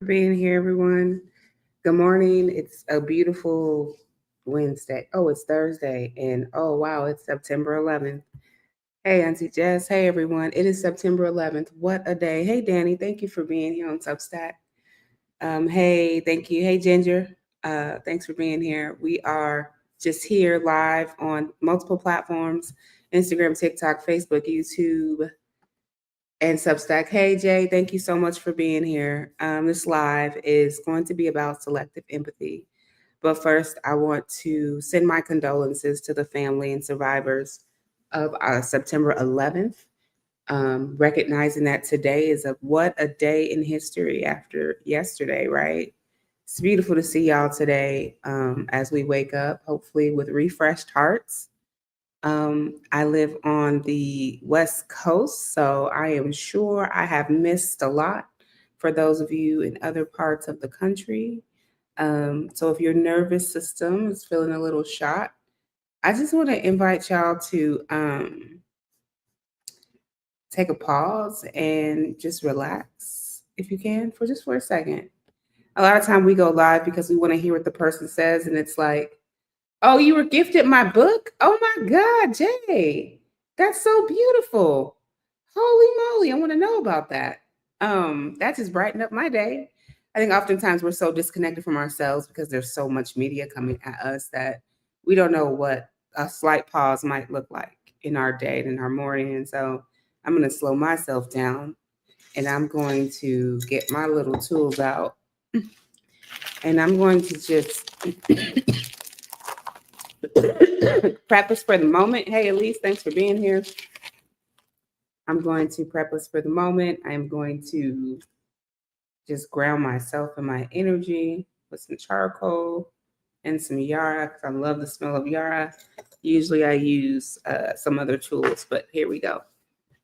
Being here, everyone. Good morning. It's a beautiful Wednesday. Oh, it's Thursday. And oh, wow, it's September 11th. Hey, Auntie Jess. Hey, everyone. It is September 11th. What a day. Hey, Danny. Thank you for being here on Substack. Hey, thank you. Hey, Ginger. Thanks for being here. We are just here live on multiple platforms: Instagram, TikTok, Facebook, YouTube, and Substack. Hey, Jay, thank you so much for being here. This live is going to be about selective empathy. But first, I want to send my condolences to the family and survivors of September 11th, recognizing that today is what a day in history after yesterday, right? It's beautiful to see y'all today as we wake up, hopefully with refreshed hearts. I live on the West Coast, so I am sure I have missed a lot for those of you in other parts of the country. So if your nervous system is feeling a little shot, I just want to invite y'all to take a pause and just relax if you can for a second. A lot of time we go live because we want to hear what the person says, and it's like, oh, you were gifted my book? Oh my God, Jay. That's so beautiful. Holy moly, I want to know about that. That just brightened up my day. I think oftentimes we're so disconnected from ourselves because there's so much media coming at us that we don't know what a slight pause might look like in our day and in our morning. And so I'm going to slow myself down and I'm going to get my little tools out and I'm going to just prep us for the moment. Hey, Elise, thanks for being here. I'm going to prep us for the moment. I'm going to just ground myself in my energy with some charcoal and some Yara because I love the smell of Yara. Usually I use some other tools, but here we go.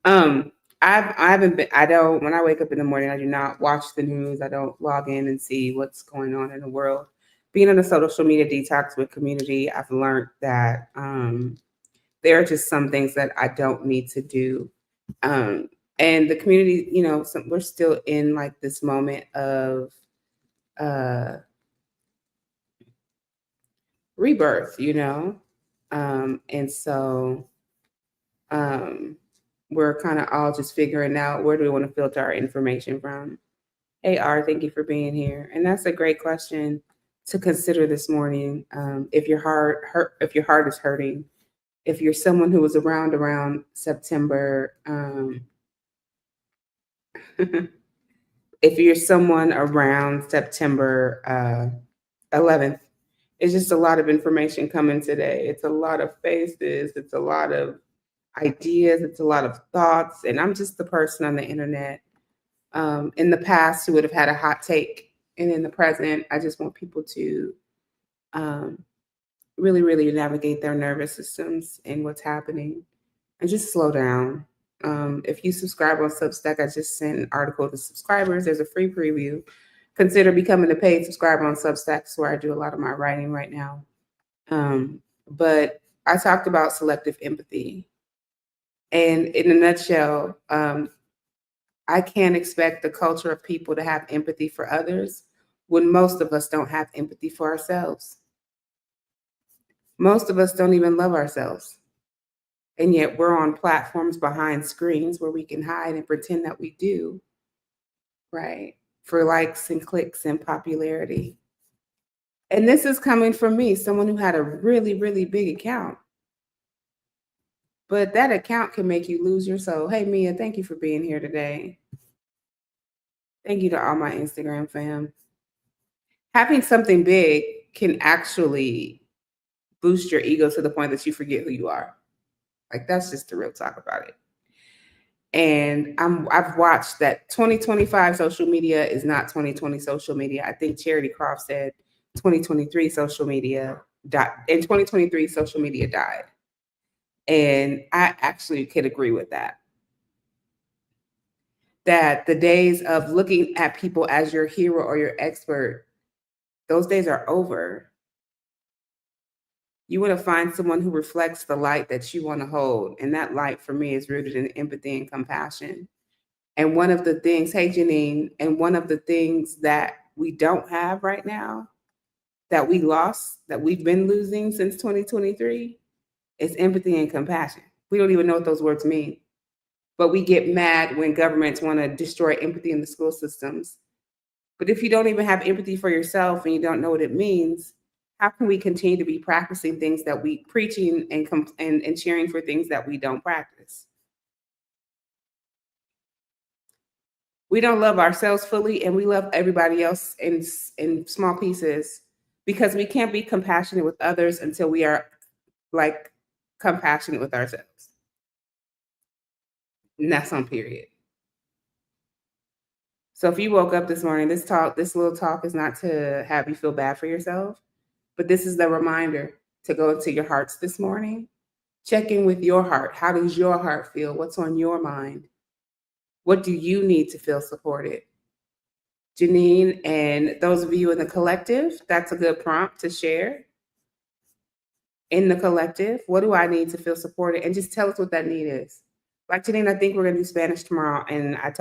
Um, I haven't been. I don't. When I wake up in the morning, I do not watch the news. I don't log in and see what's going on in the world. Being on a social media detox with community, I've learned that there are just some things that I don't need to do. Um, and the community, we're still in like this moment of uh, rebirth, and so um, we're kind of all just figuring out where do we want to filter our information from. Hey, R, thank you for being here, and that's a great question to consider this morning. If your if your heart is hurting, if you're someone who was around September. If you're someone around September 11th, it's just a lot of information coming today. It's a lot of faces, it's a lot of ideas, it's a lot of thoughts. And I'm just the person on the internet in the past who would have had a hot take. And in the present, I just want people to um, really, really navigate their nervous systems and what's happening and just slow down. If you subscribe on Substack, I just sent an article to subscribers. There's a free preview. Consider becoming a paid subscriber on Substack. That's where I do a lot of my writing right now. But I talked about selective empathy. And in a nutshell, I can't expect the culture of people to have empathy for others when most of us don't have empathy for ourselves. Most of us don't even love ourselves. And yet we're on platforms behind screens where we can hide and pretend that we do, right? For likes and clicks and popularity. And this is coming from me, someone who had a really, really big account. But that account can make you lose your soul. Hey, Mia, thank you for being here today. Thank you to all my Instagram fam. Having something big can actually boost your ego to the point that you forget who you are. Like, that's just the real talk about it. And I've watched that 2025 social media is not 2020 social media. I think Charity Croft said 2023 social media died. In 2023, social media died. And I actually could agree with that. That the days of looking at people as your hero or your expert, those days are over. You want to find someone who reflects the light that you want to hold. And that light for me is rooted in empathy and compassion. And one of the things, hey Janine, and one of the things that we don't have right now, that we lost, that we've been losing since 2023, is empathy and compassion. We don't even know what those words mean. But we get mad when governments want to destroy empathy in the school systems. But if you don't even have empathy for yourself and you don't know what it means, how can we continue to be practicing things that we preaching and cheering for things that we don't practice? We don't love ourselves fully, and we love everybody else in small pieces, because we can't be compassionate with others until we are like compassionate with ourselves. And that's on period. So if you woke up this morning, this little talk is not to have you feel bad for yourself, but this is the reminder to go into your hearts this morning. Check in with your heart. How does your heart feel? What's on your mind? What do you need to feel supported? Janine, and those of you in the collective, that's a good prompt to share. In the collective, what do I need to feel supported? And just tell us what that need is. Like Janine, I think we're going to do Spanish tomorrow, and I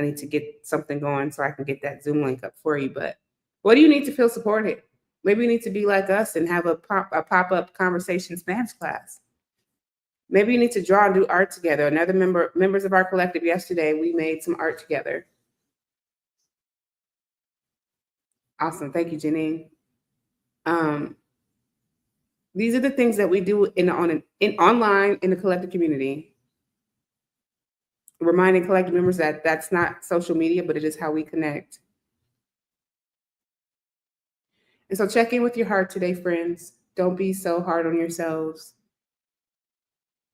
need to get something going so I can get that Zoom link up for you. But what do you need to feel supported? Maybe you need to be like us and have a pop-up conversation Spanish class. Maybe you need to draw and do art together. Another members of our collective yesterday, we made some art together. Awesome. Thank you, Janine. These are the things that we do online in the collective community. Reminding collective members that that's not social media, but it is how we connect. And so check in with your heart today, friends. Don't be so hard on yourselves,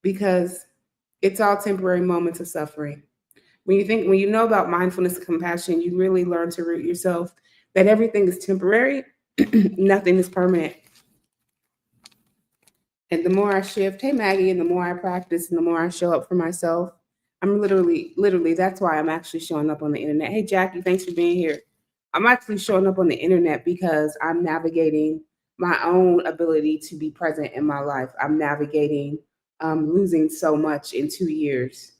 because it's all temporary moments of suffering. When you know about mindfulness and compassion, you really learn to root yourself that everything is temporary, nothing is permanent. And the more I shift, hey Maggie, and the more I practice and the more I show up for myself, I'm literally, that's why I'm actually showing up on the internet. Hey Jackie, thanks for being here. I'm actually showing up on the internet because I'm navigating my own ability to be present in my life. I'm navigating losing so much in 2 years.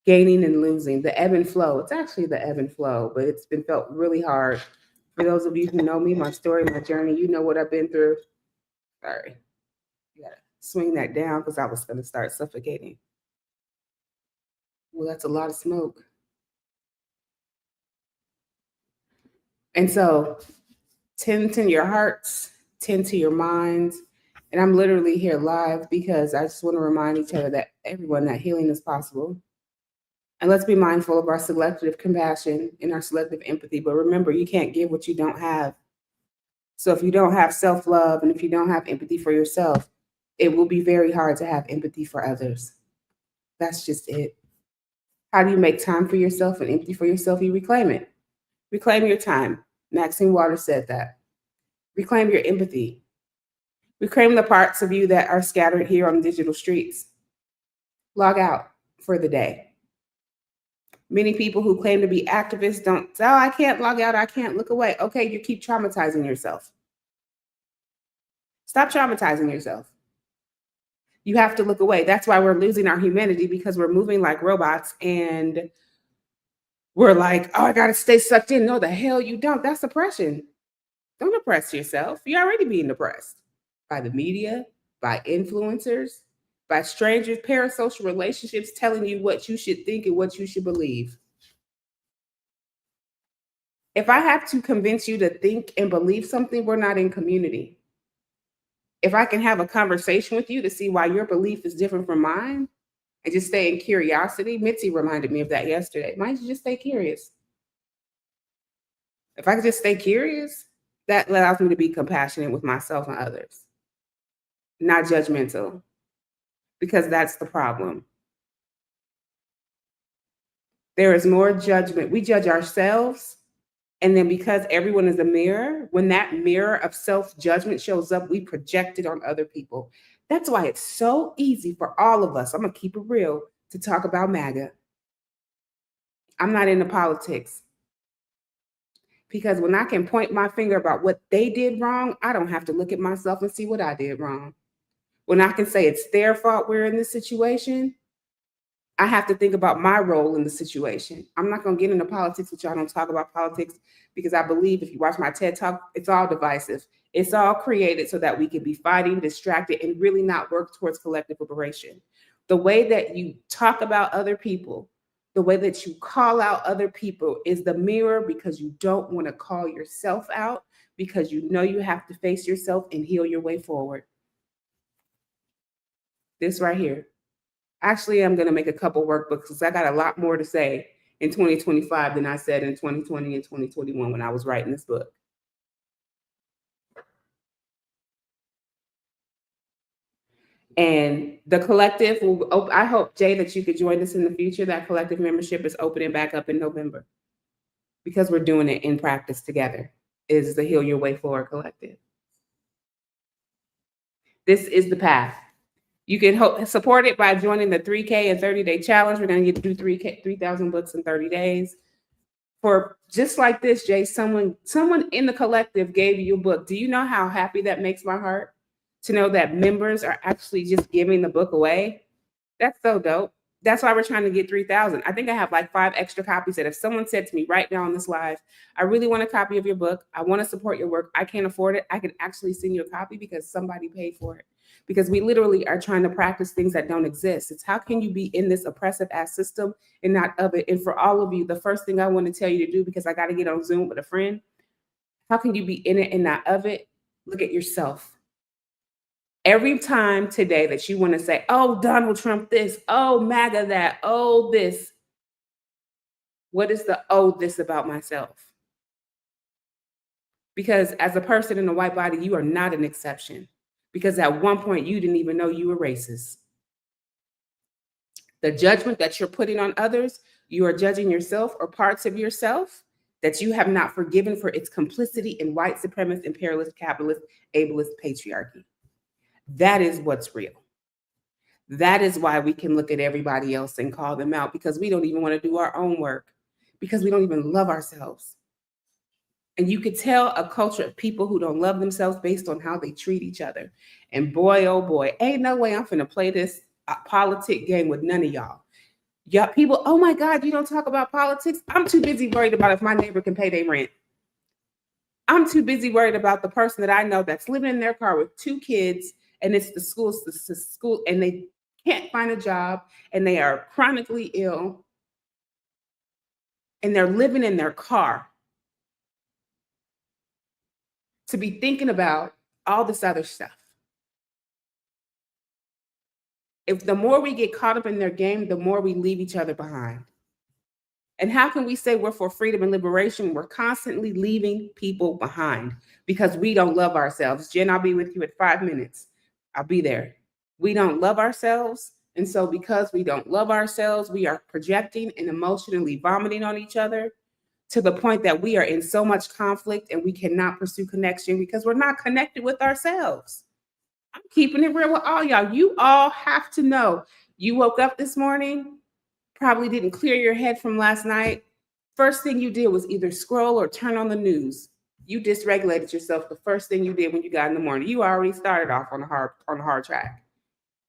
Gaining and losing, the ebb and flow. It's actually the ebb and flow, but it's been felt really hard. For those of you who know me, my story, my journey, you know what I've been through. Sorry. You gotta swing that down because I was gonna start suffocating. Well, that's a lot of smoke. And so tend to your hearts, tend to your minds. And I'm literally here live because I just want to remind each other that everyone, that healing is possible. And let's be mindful of our selective compassion and our selective empathy. But remember, you can't give what you don't have. So if you don't have self-love and if you don't have empathy for yourself, it will be very hard to have empathy for others. That's just it. How do you make time for yourself and empathy for yourself? You reclaim it. Reclaim your time. Maxine Waters said that. Reclaim your empathy. Reclaim the parts of you that are scattered here on digital streets. Log out for the day. Many people who claim to be activists don't say, oh, I can't log out, I can't look away. Okay, you keep traumatizing yourself. Stop traumatizing yourself. You have to look away. That's why we're losing our humanity, because we're moving like robots and we're like, oh, I got to stay sucked in. No, the hell you don't. That's oppression. Don't oppress yourself. You're already being oppressed by the media, by influencers, by strangers, parasocial relationships telling you what you should think and what you should believe. If I have to convince you to think and believe something, we're not in community. If I can have a conversation with you to see why your belief is different from mine and just stay in curiosity, Mitzi reminded me of that yesterday. Why don't you just stay curious? If I could just stay curious, that allows me to be compassionate with myself and others, not judgmental, because that's the problem. There is more judgment. We judge ourselves. And then because everyone is a mirror, when that mirror of self-judgment shows up, we project it on other people. That's why it's so easy for all of us, I'm going to keep it real, to talk about MAGA. I'm not into politics. Because when I can point my finger about what they did wrong, I don't have to look at myself and see what I did wrong. When I can say it's their fault we're in this situation, I have to think about my role in the situation. I'm not going to get into politics with y'all. I don't talk about politics because I believe if you watch my TED talk, it's all divisive. It's all created so that we can be fighting, distracted, and really not work towards collective liberation. The way that you talk about other people, the way that you call out other people is the mirror because you don't want to call yourself out because you know you have to face yourself and heal your way forward. This right here. Actually, I'm going to make a couple workbooks because I got a lot more to say in 2025 than I said in 2020 and 2021 when I was writing this book. And the collective will, I hope, Jay, that you could join us in the future. That collective membership is opening back up in November because we're doing it in practice together. Is the Heal Your Way Forward Collective. This is the path. You can support it by joining the 3K and 30-day challenge. We're going to get to do 3,000 books in 30 days. For just like this, Jay, someone in the collective gave you a book. Do you know how happy that makes my heart? To know that members are actually just giving the book away. That's so dope. That's why we're trying to get 3,000. I think I have like 5 extra copies that if someone said to me right now on this live, I really want a copy of your book. I want to support your work. I can't afford it. I can actually send you a copy because somebody paid for it. Because we literally are trying to practice things that don't exist. It's how can you be in this oppressive ass system and not of it? And for all of you, the first thing I want to tell you to do, because I got to get on Zoom with a friend, how can you be in it and not of it? Look at yourself. Every time today that you want to say, oh, Donald Trump this, oh, MAGA that, oh, this, what is the oh, this about myself? Because as a person in a white body, you are not an exception. Because at one point, you didn't even know you were racist. The judgment that you're putting on others, you are judging yourself or parts of yourself that you have not forgiven for its complicity in white supremacist, imperialist, capitalist, ableist patriarchy. That is what's real. That is why we can look at everybody else and call them out because we don't even want to do our own work because we don't even love ourselves. And you could tell a culture of people who don't love themselves based on how they treat each other. And boy, oh boy, ain't no way I'm finna play this politic game with none of y'all. Y'all people, oh my God, you don't talk about politics? I'm too busy worried about if my neighbor can pay their rent. I'm too busy worried about the person that I know that's living in their car with 2 kids and it's the school and they can't find a job and they are chronically ill and they're living in their car to be thinking about all this other stuff. If the more we get caught up in their game, the more we leave each other behind. And how can we say we're for freedom and liberation? We're constantly leaving people behind because we don't love ourselves. Jen, I'll be with you at 5 minutes. I'll be there. We don't love ourselves. And so because we don't love ourselves, we are projecting and emotionally vomiting on each other to the point that we are in so much conflict and we cannot pursue connection because we're not connected with ourselves. I'm keeping it real with all y'all. You all have to know you woke up this morning, probably didn't clear your head from last night. First thing you did was either scroll or turn on the news. You dysregulated yourself the first thing you did when you got in the morning. You already started off on a hard track.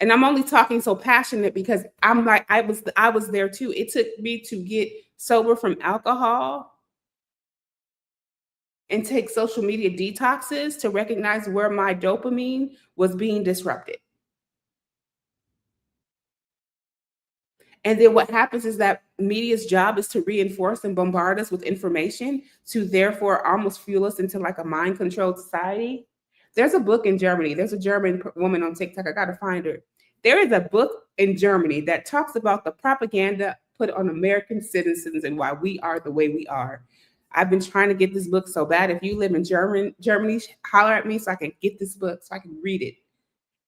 And I'm only talking so passionate because I'm like, I was there too. It took me to get sober from alcohol and take social media detoxes to recognize where my dopamine was being disrupted. And then what happens is that media's job is to reinforce and bombard us with information to therefore almost fuel us into like a mind controlled society. There's a book in Germany. There's a German woman on TikTok. I got to find her. There is a book in Germany that talks about the propaganda put on American citizens and why we are the way we are. I've been trying to get this book so bad. If you live in Germany, holler at me so I can get this book so I can read it.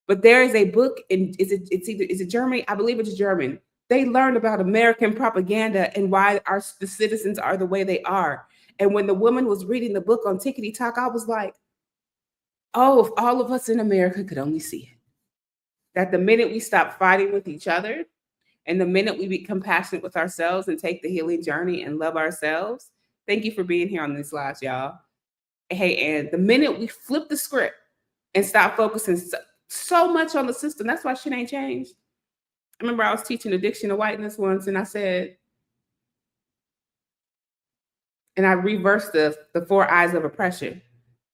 But there is a book in is it Germany? I believe it's German. They learned about American propaganda and why the citizens are the way they are. And when the woman was reading the book on Tickety Talk, I was like, oh, if all of us in America could only see it. That the minute we stop fighting with each other and the minute we be compassionate with ourselves and take the healing journey and love ourselves. Thank you for being here on this live, y'all. Hey, and the minute we flip the script and stop focusing so much on the system, that's why shit ain't changed. I remember I was teaching addiction to whiteness once, and I said, and I reversed the four eyes of oppression,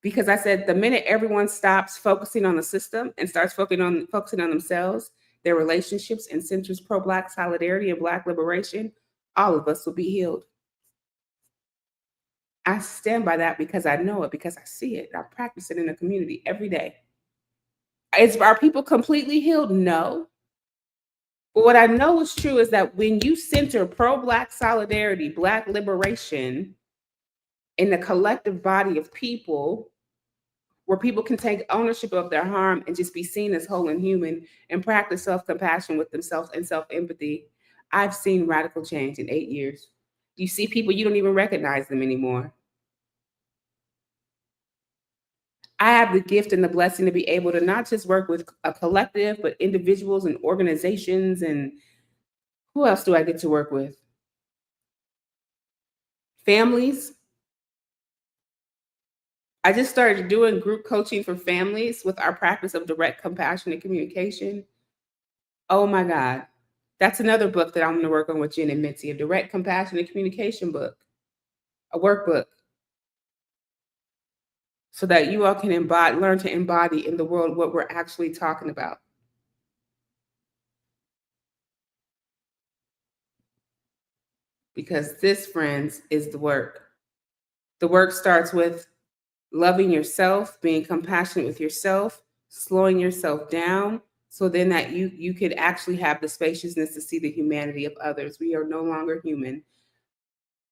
because I said the minute everyone stops focusing on the system and starts focusing on themselves, their relationships, and centers pro-Black solidarity and Black liberation, all of us will be healed. I stand by that because I know it, because I see it. I practice it in the community every day. Are people completely healed? No. But what I know is true is that when you center pro-Black solidarity, Black liberation in the collective body of people, where people can take ownership of their harm and just be seen as whole and human and practice self-compassion with themselves and self-empathy, I've seen radical change in 8 years. You see people, you don't even recognize them anymore. I have the gift and the blessing to be able to not just work with a collective, but individuals and organizations. And who else do I get to work with? Families. I just started doing group coaching for families with our practice of direct compassion and communication. Oh my God. That's another book that I'm going to work on with Jen and Mitzi, a direct compassion and communication book, a workbook, so that you all can learn to embody in the world what we're actually talking about. Because this, friends, is the work. The work starts with loving yourself, being compassionate with yourself, slowing yourself down, so then that you could actually have the spaciousness to see the humanity of others. We are no longer human.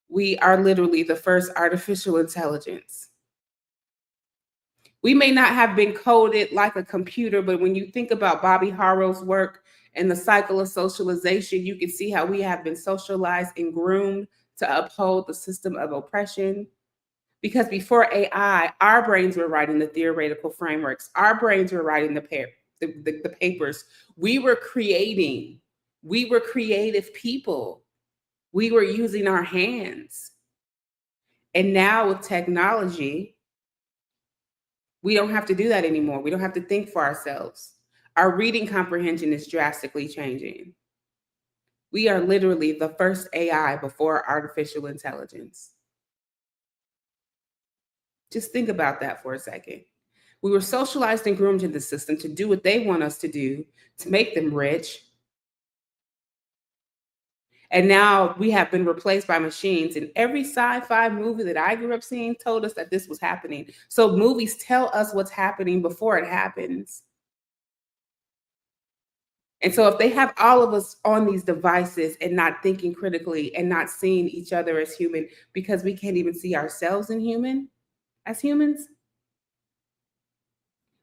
We are literally the first artificial intelligence. We may not have been coded like a computer, but when you think about Bobby Harrow's work and the cycle of socialization, you can see how we have been socialized and groomed to uphold the system of oppression. Because before AI, our brains were writing the theoretical frameworks. Our brains were writing the papers. We were creating. We were creative people. We were using our hands. And now with technology, we don't have to do that anymore. We don't have to think for ourselves. Our reading comprehension is drastically changing. We are literally the first AI before artificial intelligence. Just think about that for a second. We were socialized and groomed in the system to do what they want us to do, to make them rich. And now we have been replaced by machines. And every sci-fi movie that I grew up seeing told us that this was happening. So movies tell us what's happening before it happens. And so if they have all of us on these devices and not thinking critically and not seeing each other as human, because we can't even see ourselves as humans,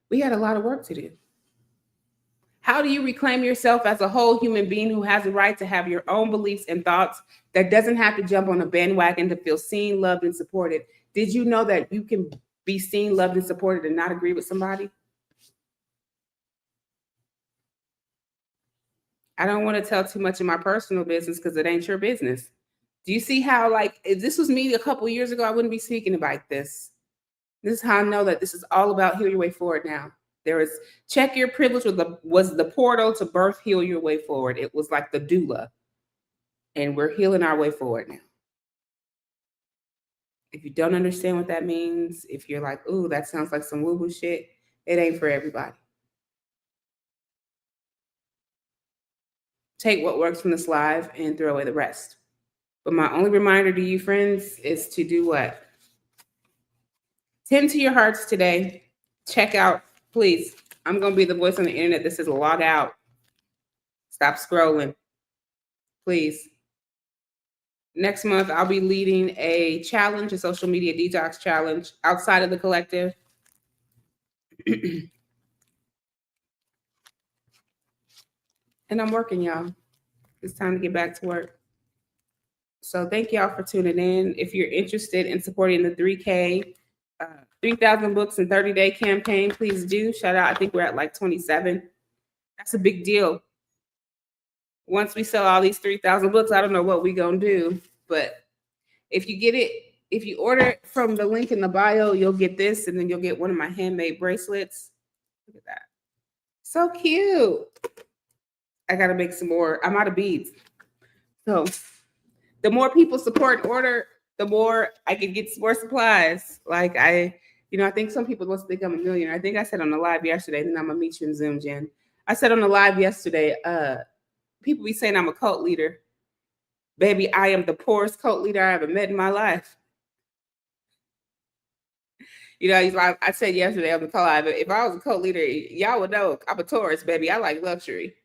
we had a lot of work to do. How do you reclaim yourself as a whole human being who has the right to have your own beliefs and thoughts, that doesn't have to jump on a bandwagon to feel seen, loved, and supported? Did you know that you can be seen, loved, and supported and not agree with somebody? I don't want to tell too much of my personal business because it ain't your business. Do you see how, like, if this was me a couple years ago, I wouldn't be speaking about this. This is how I know that this is all about heal your way forward now. There is check your privilege was the portal to birth, heal your way forward. It was like the doula. And we're healing our way forward now. If you don't understand what that means, if you're like, ooh, that sounds like some woo-woo shit, it ain't for everybody. Take what works from this live and throw away the rest. But my only reminder to you, friends, is to do what? Tend to your hearts today. Check out, please. I'm going to be the voice on the internet that says log out. Stop scrolling. Please. Next month, I'll be leading a challenge, a social media detox challenge outside of the collective. And I'm working, y'all. It's time to get back to work. So thank y'all for tuning in. If you're interested in supporting the 3K, 3,000 books in 30-day campaign, please do. Shout out. I think we're at like 27. That's a big deal. Once we sell all these 3,000 books, I don't know what we're going to do. But if you get it, if you order it from the link in the bio, you'll get this, and then you'll get one of my handmade bracelets. Look at that. So cute. I got to make some more. I'm out of beads. So the more people support and order, the more I can get more supplies. Like I think some people must think I'm a millionaire. I think I said on the live yesterday, and then I'm gonna meet you in Zoom, Jen. I said on the live yesterday, people be saying I'm a cult leader. Baby, I am the poorest cult leader I ever met in my life. I said yesterday on the call live, if I was a cult leader, y'all would know I'm a Taurus, baby. I like luxury.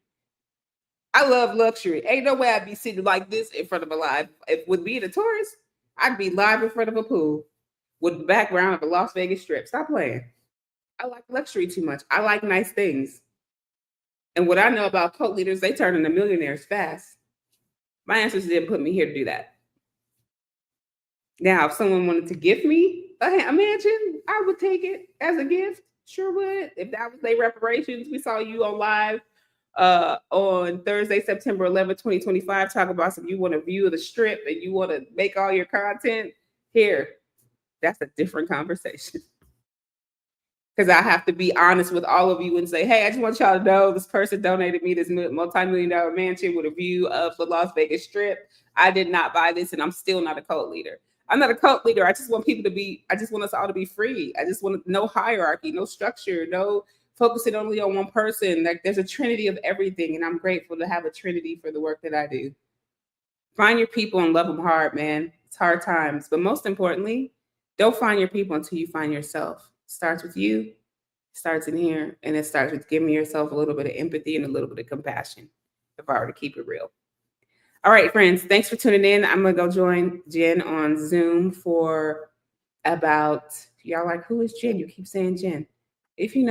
I love luxury. Ain't no way I'd be sitting like this in front of a live. If with being a tourist, I'd be live in front of a pool with the background of a Las Vegas Strip. Stop playing. I like luxury too much. I like nice things. And what I know about cult leaders, they turn into millionaires fast. My ancestors didn't put me here to do that. Now, if someone wanted to gift me a mansion, I would take it as a gift. Sure would. If that was their reparations, we saw you on live on Thursday, September 11th, 2025. Talk about if you want to view the strip and you want to make all your content here. That's a different conversation. Because I have to be honest with all of you and say, hey, I just want y'all to know this person donated me this multi-million-dollar mansion with a view of the Las Vegas Strip. I did not buy this, and I'm still not a cult leader. I'm not a cult leader. I just want I just want us all to be free. I just want no hierarchy, no structure, no focusing only on one person. Like there's a trinity of everything, and I'm grateful to have a trinity for the work that I do. Find your people and love them hard, man. It's hard times. But most importantly, don't find your people until you find yourself. It starts with you, starts in here, and it starts with giving yourself a little bit of empathy and a little bit of compassion, if I were to keep it real. All right, friends, thanks for tuning in. I'm going to go join Jen on Zoom for y'all like, who is Jen? You keep saying Jen. If you know,